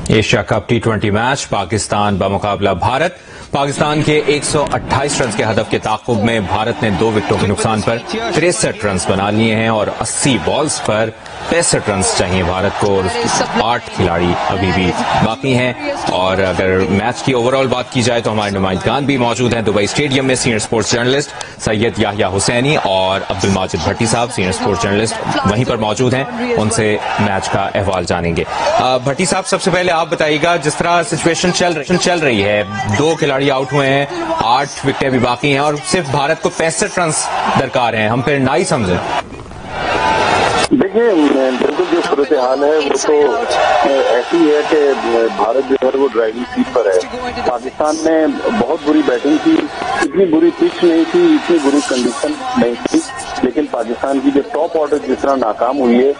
Asia cup ٹی20 match Pakistan بمقابلہ بھارت. پاکستان کے 128 رنز کے ہدف کے تعاقب میں بھارت نے 2 وکٹوں کے نقصان پر 63 رنز بنا لیے ہیں اور 80 بالز پر 65 رنز چاہیے بھارت کو، اور 8 کھلاڑی ابھی بھی باقی ہیں. اور اگر میچ کی اوور آل بات کی جائے تو ہمارے نمائندگان بھی موجود ہیں دبئی اسٹیڈیم میں. سینئر سپورٹس جرنلسٹ سید یحییٰ حسینی اور عبد الماجد بھٹی صاحب سینئر سپورٹس جرنلسٹ وہیں پر موجود ہیں، ان سے میچ کا احوال جانیں گے. بھٹی صاحب، سب سے پہلے آپ بتائیے گا، جس طرح سچویشن چل رہی ہے، 2 کھلاڑی آؤٹ ہوئے ہیں، 8 وکٹیں بھی باقی ہیں اور صرف بھارت کو 65 رنز درکار ہیں، ہم پھر نہ ہی سمجھیں. دیکھیں، بالکل جو صورتحال ہے وہ تو ایسی ہے کہ بھارت جو ہے وہ ڈرائیونگ سیٹ پر ہے. پاکستان نے بہت بری بیٹنگ کی، اتنی بری پچ نہیں تھی، اتنی بری کنڈیشن نہیں تھی، لیکن پاکستان کی جو ٹاپ آرڈر جس طرح ناکام ہوئی ہے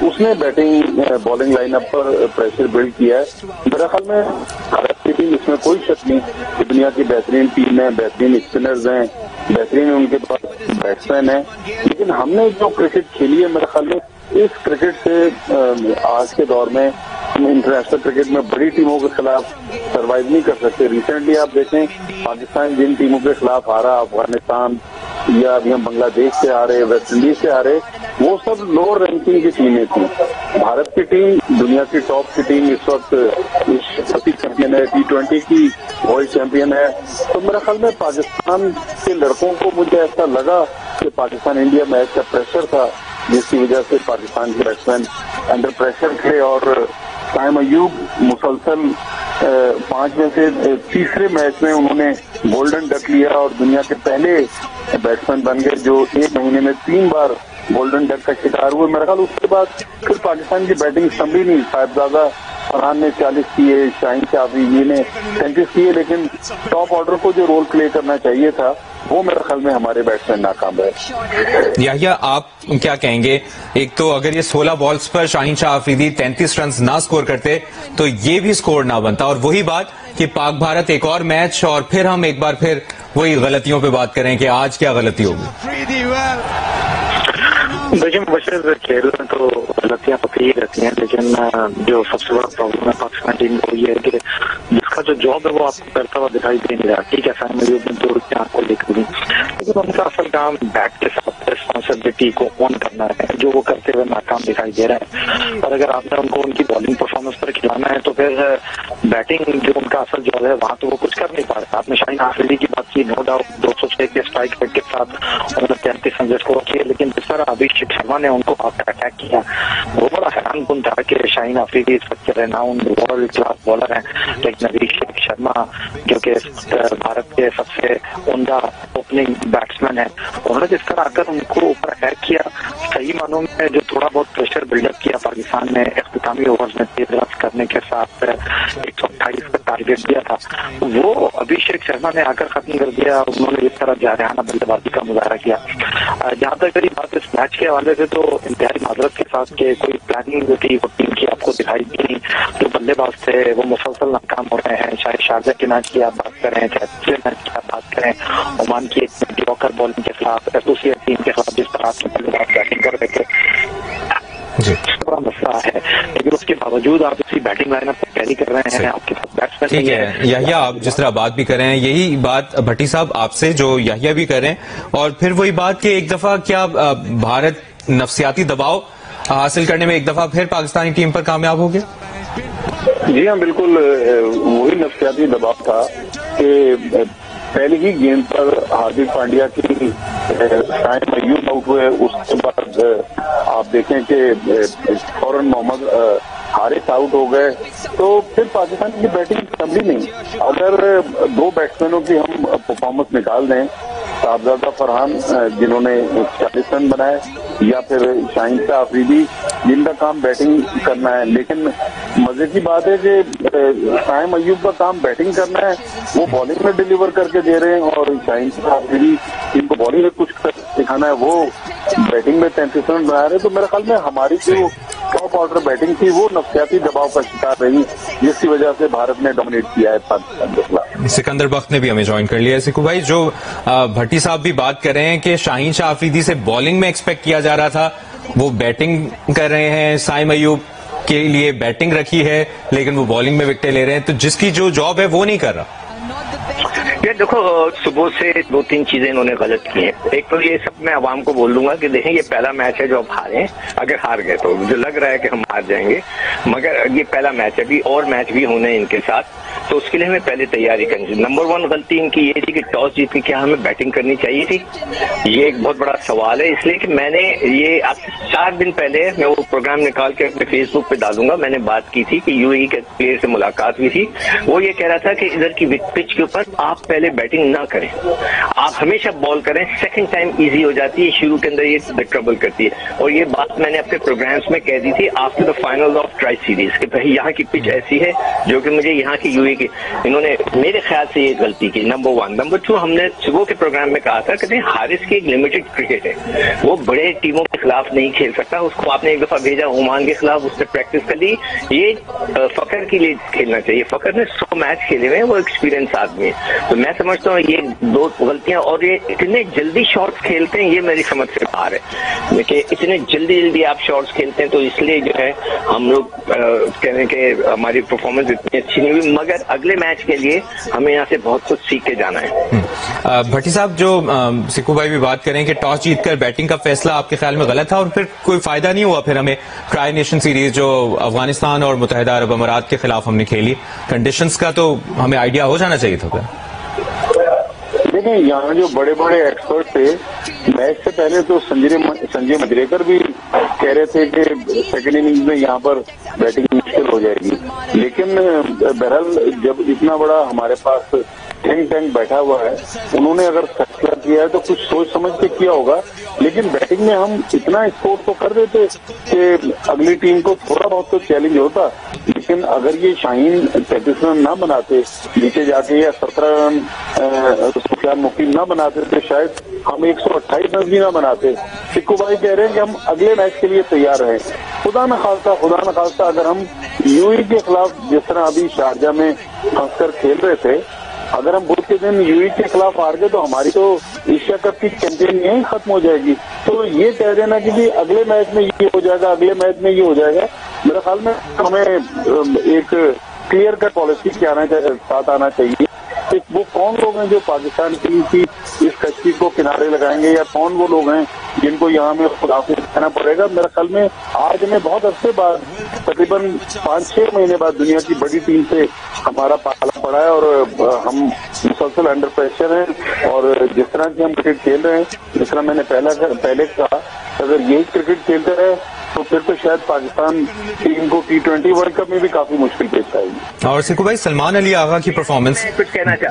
اس نے بیٹنگ بالنگ لائن اپ پر پریشر بلڈ کیا ہے. میرا خیال میں بھارت کی ٹیم، اس میں کوئی شک نہیں کہ دنیا کی بہترین ٹیم ہے، بہترین اسپنرز ہیں، بہترین ان کے پاس بیٹسمین ہیں، لیکن ہم نے جو کرکٹ کھیلی ہے میرے خیال میں اس کرکٹ سے آج کے دور میں ہم انٹرنیشنل کرکٹ میں بڑی ٹیموں کے خلاف سروائیو نہیں کر سکتے. ریسنٹلی آپ دیکھیں پاکستان جن ٹیموں کے خلاف ہارا، افغانستان یا ابھی ہم بنگلہ دیش سے آ رہے، ویسٹ انڈیز سے آ رہے، وہ سب لوور رینکنگ کی ٹیمیں تھیں. بھارت کی ٹیم دنیا کی ٹاپ کی ٹیم، اس وقت چیمپئن ہے، ٹی20 کی ورلڈ چیمپئن ہے. تو میرے خیال میں پاکستان کے لڑکوں کو، مجھے ایسا لگا کہ پاکستان انڈیا میچ کا پریشر تھا جس کی وجہ سے پاکستان کے بیٹسمین انڈر پریشر تھے، اور سائم ایوب مسلسل 5 میں سے تیسرے میچ میں انہوں نے گولڈن ڈک لیا اور دنیا کے پہلے بیٹسمین بن گئے جو 1 مہینے میں 3 بار گولڈن ڈک کا شکار ہوئے. میرا خیال اس کے بعد پھر پاکستان کی بیٹنگ سنبھی نہیں. صاحبزادہ فرحان نے 40 کیے، شاہین شاہ افریدی نے 37 کیے، لیکن ٹاپ آرڈر کو جو رول پلے کرنا چاہیے تھا وہ میرے خیال میں ہمارے بیٹسمین ناکام رہے. یحییٰ، آپ کیا کہیں گے؟ ایک تو اگر یہ 16 بالز پر شاہین شاہ افریدی 33 رنز نہ سکور کرتے تو یہ بھی سکور نہ بنتا، اور وہی بات کہ پاک بھارت ایک اور میچ اور پھر ہم ایک بار پھر وہی غلطیوں پہ بات کریں کہ آج کیا غلطی ہوگی. دیکھیں، مبشر کھیل میں تو غلطیاں ہوتی ہی رہتی ہیں، لیکن جو سب سے بڑا پرابلم ہے پاکستان ٹیم کو یہ ہے کہ جس کا جو جاب ہے وہ آپ کو کرتا ہوا دکھائی دے نہیں رہا. ٹھیک ہے، سائم ایوب نے 2 وکٹیں آپ کو لے کر دی، لیکن ان کا اصل کام بیٹ کے ساتھ ریسپانسبلٹی کو آن کرنا ہے، جو وہ کرتے ہوئے ناکام دکھائی دے رہے ہیں. اور اگر آپ نے ان کو ان کی بالنگ پرفارمنس پر کھلانا ہے تو پھر بیٹنگ جو ان کا اصل جاب ہے وہاں تو وہ کچھ کر نہیں پا رہے. آپ نے شاہین افریدی کی بات کی، نو ڈاؤٹ 206 کے اسٹرائک ریٹ کے ساتھ انہوں نے 33 رنز اسکور کیے، لیکن جس طرح ابھیشیک شرما نے ان کو اٹیک کیا وہ بڑا حیران کن تھا کہ شاہین افریدی اس وقت ریناؤن ورلڈ کلاس بالر ہیں، لیکن ابھیشیک شرما جو کہ بھارت کے سب سے عمدہ اوپننگ بیٹسمین ہیں، انہوں نے جس طرح آ کر ان کو اوپر اٹیک کیا، صحیح معنوں میں جو تھوڑا بہت پریشر بلڈ اپ کیا پاکستان نے اختتامی اوورز میں 13 رنز کرنے کے ساتھ 128 کا ٹارگیٹ دیا تھا، وہ ابھیشیک شرما نے آ کر ختم کر دیا. انہوں نے اس طرح جارحانہ بلے بازی کا مظاہرہ کیا. جہاں تک میری بات اس میچ کے حوالے سے تو انتہائی معذرت کے ساتھ کہ کوئی پلاننگ جو تھی وہ ٹیم کی آپ کو دکھائی دی. جو بلے باز تھے وہ مسلسل ناکام ہو رہے ہیں، چاہے شارجہ کے میچ کی آپ بات کریں، چاہے دوسرے میچ کی آپ بات کریں، عمان کی ایک ڈیوکر بالنگ کے خلاف، ایسوسیٹ ٹیم کے خلاف جس طرح آپ کے بلے باز بیٹنگ کر رہے تھے، بڑا مسئلہ ہے. لیکن اس کے باوجود آپ اسی بیٹنگ لائن اپ کو کیری کر رہے ہیں، آپ کے پاس بیٹسمین. ٹھیک ہے یحییٰ، آپ جس طرح بات بھی کر رہے ہیں یہی بات بھٹی صاحب آپ سے جو یحییٰ بھی کر رہے ہیں، اور پھر وہی بات کہ ایک دفعہ کیا بھارت نفسیاتی دباؤ حاصل کرنے میں ایک دفعہ پھر پاکستانی ٹیم پر کامیاب ہو گیا؟ جی ہاں، بالکل وہی نفسیاتی دباؤ تھا کہ پہلی ہی گیند پر ہاردک پانڈیا کی سائم ایوب آؤٹ ہوئے، اس کے بعد آپ دیکھیں کہ فوراً محمد حارث آؤٹ ہو گئے، تو پھر پاکستان کی بیٹنگ سنبھی نہیں. اگر 2 بیٹسمینوں کی ہم پرفارمنس نکال دیں، صاحبزادہ فرحان جنہوں نے 40 رن بنائے، یا پھر شاہین شاہ افریدی جن کا کام بیٹنگ کرنا ہے، لیکن مزے کی بات ہے کہ سائم ایوب کا کام بیٹنگ کرنا ہے، وہ بالنگ میں ڈیلیور کر کے دے رہے ہیں، اور شاہین شاہ افریدی جن کو بالنگ میں کچھ سکھانا ہے وہ بیٹنگ میں 33 رن بنا رہے. تو میرے خیال میں ہماری جو ٹاپ آرڈر بیٹنگ تھی وہ نفسیاتی دباؤ کا شکار رہی، جس کی وجہ سے بھارت نے ڈومینیٹ کیا ہے پاکستان کے خلاف. سکندر بخت نے بھی ہمیں جوائن کر لیا ہے. سکو بھائی، جو بھٹی صاحب بھی بات کر رہے ہیں کہ شاہین شاہ افریدی سے بالنگ میں ایکسپیکٹ کیا جا رہا تھا، وہ بیٹنگ کر رہے ہیں، سائم ایوب کے لیے بیٹنگ رکھی ہے لیکن وہ بالنگ میں وکٹیں لے رہے ہیں, تو جس کی جو جاب ہے وہ نہیں کر رہا. یہ دیکھو صبح سے 2-3 چیزیں انہوں نے غلط کی ہیں. ایک تو یہ سب میں عوام کو بول دوں گا کہ دیکھیں یہ پہلا میچ ہے جو آپ ہارے ہیں. اگر ہار گئے تو مجھے لگ رہا ہے کہ ہم ہار جائیں گے, مگر یہ پہلا میچ ہے, ابھی اور میچ بھی ہونے ہیں ان کے ساتھ, تو اس کے لیے ہمیں پہلے تیاری کرنی چاہیے. نمبر 1 غلطی ان کی یہ تھی کہ ٹاس جیت کے کیا ہمیں بیٹنگ کرنی چاہیے تھی. یہ ایک بہت بڑا سوال ہے, اس لیے کہ میں نے یہ اب 4 دن پہلے میں وہ پروگرام نکال کے اپنے فیس بک پہ ڈالوں گا. میں نے بات کی تھی کہ یو اے کے پلیئر سے ملاقات ہوئی تھی, وہ یہ کہہ رہا تھا کہ ادھر کی پچ کے اوپر آپ پہلے بیٹنگ نہ کریں, آپ ہمیشہ بال کریں, سیکنڈ ٹائم ایزی ہو جاتی ہے, شروع کے اندر یہ ٹربل کرتی ہے. اور یہ بات میں نے اپنے پروگرامز میں کہہ دی تھی after the final of tri series کہ بھائی یہاں کی پچ ایسی ہے جو کہ مجھے یہاں کی یو اے کی انہوں نے میرے خیال سے یہ غلطی کی. نمبر 1. نمبر 2, ہم نے صبح کے پروگرام میں کہا تھا کہ حارث کی ایک لمیٹڈ کرکٹ ہے, وہ بڑے ٹیموں کے خلاف نہیں کھیل سکتا. اس کو آپ نے ایک دفعہ بھیجا عمان کے خلاف, اس نے پریکٹس کر لی. یہ فخر کے لیے کھیلنا چاہیے. فخر نے 100 میچ کھیلے ہوئے ہیں, وہ ایکسپیرینس آدمی ہے. تو میں سمجھتا ہوں یہ 2 غلطیاں, اور یہ اتنے جلدی شاٹس کھیلتے ہیں یہ میری سمجھ سے باہر ہے کہ اتنے جلدی آپ شاٹس کھیلتے ہیں, تو اس لیے جو ہے ہم لوگ کہہ رہے ہیں کہ ہماری پرفارمنس اتنی اچھی نہیں ہوئی, مگر اگلے میچ کے لیے ہمیں یہاں سے بہت کچھ سیکھ کے جانا ہے. بھٹی صاحب, جو سکھو بھائی بھی بات کریں کہ ٹاس جیت کر بیٹنگ کا فیصلہ آپ کے خیال میں غلط تھا, اور پھر کوئی فائدہ نہیں ہوا پھر ہمیں ٹرائی نیشن سیریز جو افغانستان اور متحدہ عرب امارات کے خلاف ہم نے کھیلی, کنڈیشنز کا تو ہمیں آئیڈیا ہو جانا چاہیے تھا. دیکھیں یہاں جو بڑے بڑے ایکسپرٹ تھے میچ سے پہلے تو سنجے مجریکر بھی کہہ رہے تھے کہ سیکنڈ اننگز میں یہاں پر بیٹنگ مشکل ہو جائے گی, لیکن بہرحال جب اتنا بڑا ہمارے پاس ٹینک بیٹھا ہوا ہے, انہوں نے اگر فیصلہ کیا ہے تو کچھ سوچ سمجھ کے کیا ہوگا. لیکن بیٹنگ میں ہم اتنا اسکور تو کر دیتے کہ اگلی ٹیم کو تھوڑا بہت تو چیلنج ہوتا, لیکن اگر یہ شاہین 33 رن نہ بناتے نیچے جا کے, یا 17 رن سفیان مقیم نہ بناتے, تو شاید ہم 128 رن بھی نہ بناتے. سکھو بھائی کہہ رہے ہیں کہ ہم اگلے میچ کے لیے تیار ہیں. خدا نہ خواستہ اگر ہم یو اے کے خلاف جس طرح ابھی شارجہ میں پھنس کر کھیل رہے تھے, اگر ہم بدھ کے دن یو اے کے خلاف ہار گئے تو ہماری تو ایشیا کپ کی چیمپئن یہیں ختم ہو جائے گی. تو یہ کہہ دینا کہ اگلے میچ میں یہ ہو جائے گا, اگلے میچ میں یہ ہو جائے گا, میرے خیال میں ہمیں ایک کلیئر کٹ پالیسی کے ساتھ آنا چاہیے. وہ کون لوگ ہیں جو پاکستان ٹیم کی اس کشتی کو کنارے لگائیں گے, یا کون وہ لوگ ہیں جن کو یہاں میں خداحافظ کہنا پڑے گا. میرے خیال میں آج ہمیں بہت عرصے بعد, تقریباً 5-6 مہینے بعد دنیا کی بڑی ٹیم سے ہمارا پالا پڑا ہے, اور ہم مسلسل انڈر پریشر ہیں. اور جس طرح کی ہم کرکٹ کھیل رہے ہیں, جس طرح میں نے پہلے کہا, اگر یہی کرکٹ کھیلتے رہے تو پھر تو شاید پاکستان ٹیم کو T20 ورلڈ کپ میں بھی کافی مشکل پیش آئے گی. اور سکھو بھائی, سلمان علی آغا کی پرفارمنس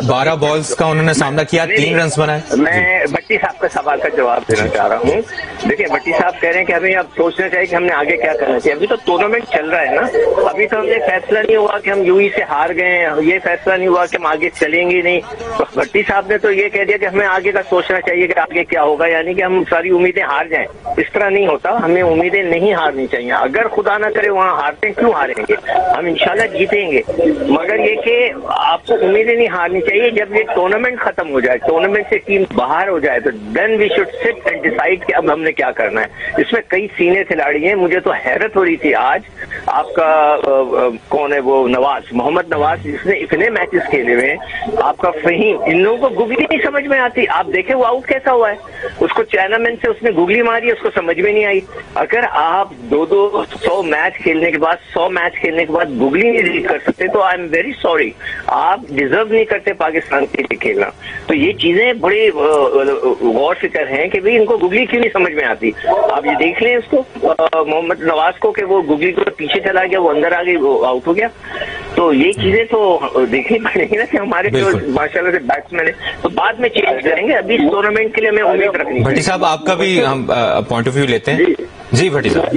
12 بالز کا انہوں نے سامنا کیا, 3 رنز بنائے. میں بھٹی صاحب کا سوال کا جواب دینا چاہ رہا ہوں. دیکھیں بھٹی صاحب کہہ رہے ہیں کہ ہمیں اب سوچنا چاہیے کہ ہم نے آگے کیا کرنا چاہیے. ابھی تو ٹورنامنٹ چل رہا ہے نا, ابھی تو ہم نے فیصلہ نہیں ہوا کہ ہم یو اے سے ہار گئے ہیں, یہ فیصلہ نہیں ہوا کہ ہم آگے چلیں گے نہیں. بھٹی صاحب نے تو یہ کہہ دیا کہ ہمیں آگے کا سوچنا چاہیے کہ آگے کیا ہوگا, یعنی کہ ہم ساری امیدیں ہار جائیں. اس طرح نہیں ہوتا, ہمیں امیدیں نہیں ہارنی چاہیے. اگر خدا نہ کرے وہاں ہارتے ہیں, کیوں ہاریں گے, ہم انشاءاللہ جیتیں گے, مگر یہ کہ آپ کو امیدیں نہیں ہارنی چاہیے. جب یہ ٹورنامنٹ ختم ہو جائے, ٹورنامنٹ سے ٹیم باہر ہو جائے, تو then we should sit and decide کہ اب ہم نے کیا کرنا ہے. اس میں کئی سینئر کھلاڑی ہیں. مجھے تو حیرت ہو رہی تھی آج, آپ کا کون ہے وہ محمد نواز, جس نے اتنے میچز کھیلے ہوئے ہیں, آپ کا فہیم, ان لوگوں کو گگلی نہیں سمجھ میں آتی. آپ دیکھیں وہ آؤٹ کیسا ہوا ہے, اس کو چائنا مین سے اس نے گگلی ماری, اس کو سمجھ میں نہیں آئی. اگر آپ 100 میچ کھیلنے کے بعد گگلی نہیں ریڈ کر سکتے تو آئی ایم ویری سوری, آپ ڈیزرو نہیں کرتے پاکستان کے لیے کھیلنا. تو یہ چیزیں بڑی غور فکر ہیں کہ بھئی ان کو گگلی کیوں نہیں سمجھ میں آتی. آپ یہ دیکھ لیں اس کو, محمد نواز کو, کہ وہ گگلی کو پیچھے چلا گیا, وہ اندر آ گئی, وہ آؤٹ ہو گیا. تو یہ چیزیں تو دیکھنی پڑیں گی نا کہ ہمارے جو ماشاء اللہ سے بیٹسمین ہیں, تو بعد میں چینج کریں گے. ابھی اس ٹورنامنٹ کے لیے ہمیں امید رکھنی. بھٹی صاحب آپ کا بھی ہم پوائنٹ آف ویو لیتے ہیں. جی بھٹی صاحب,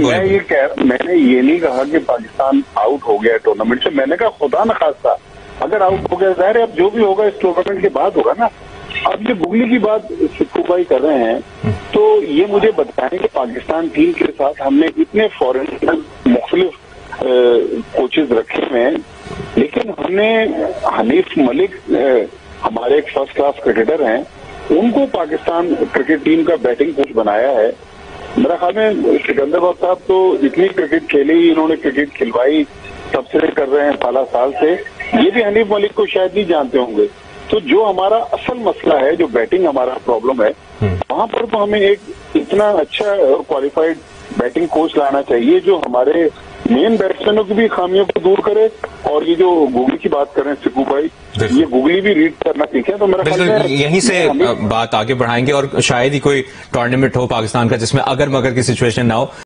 میں نے یہ نہیں کہا کہ پاکستان آؤٹ ہو گیا ٹورنامنٹ سے. میں نے کہا خدا نخواستہ اگر آؤٹ ہو گیا, ظاہر ہے اب جو بھی ہوگا اس ٹورنامنٹ کے بعد ہوگا نا. اب جو گگلی کی بات سکھو بھائی کر رہے ہیں, تو یہ مجھے بتائیں کہ پاکستان ٹیم کے ساتھ ہم نے اتنے فورن مختلف کوچز رکھے ہوئے ہیں, لیکن ہم نے حنیف ملک ہمارے ایک فرسٹ کلاس کرکٹر ہیں, ان کو پاکستان کرکٹ ٹیم کا بیٹنگ کوچ بنایا ہے. میرا خیال میں سکندر بٹ صاحب تو اتنی کرکٹ کھیلی، انہوں نے کرکٹ کھلوائی، تب سے کر رہے ہیں 12 سال سے، یہ بھی حنیف ملک کو شاید نہیں جانتے ہوں گے. تو جو ہمارا اصل مسئلہ ہے، جو بیٹنگ ہمارا پرابلم ہے، وہاں پر تو ہمیں ایک اتنا اچھا اور کوالیفائڈ بیٹنگ کوچ لانا چاہیے جو ہمارے مین بیٹسمینوں کی بھی خامیوں کو دور کرے. اور یہ جو گوگلی کی بات کر رہے ہیں سکو بھائی، یہ گوگلی بھی ریڈ کرنا سیکھیں. تو میرا خیال ہے یہیں سے بات آگے بڑھائیں گے اور شاید ہی کوئی ٹورنامنٹ ہو پاکستان کا جس میں اگر مگر کی سچویشن نہ ہو.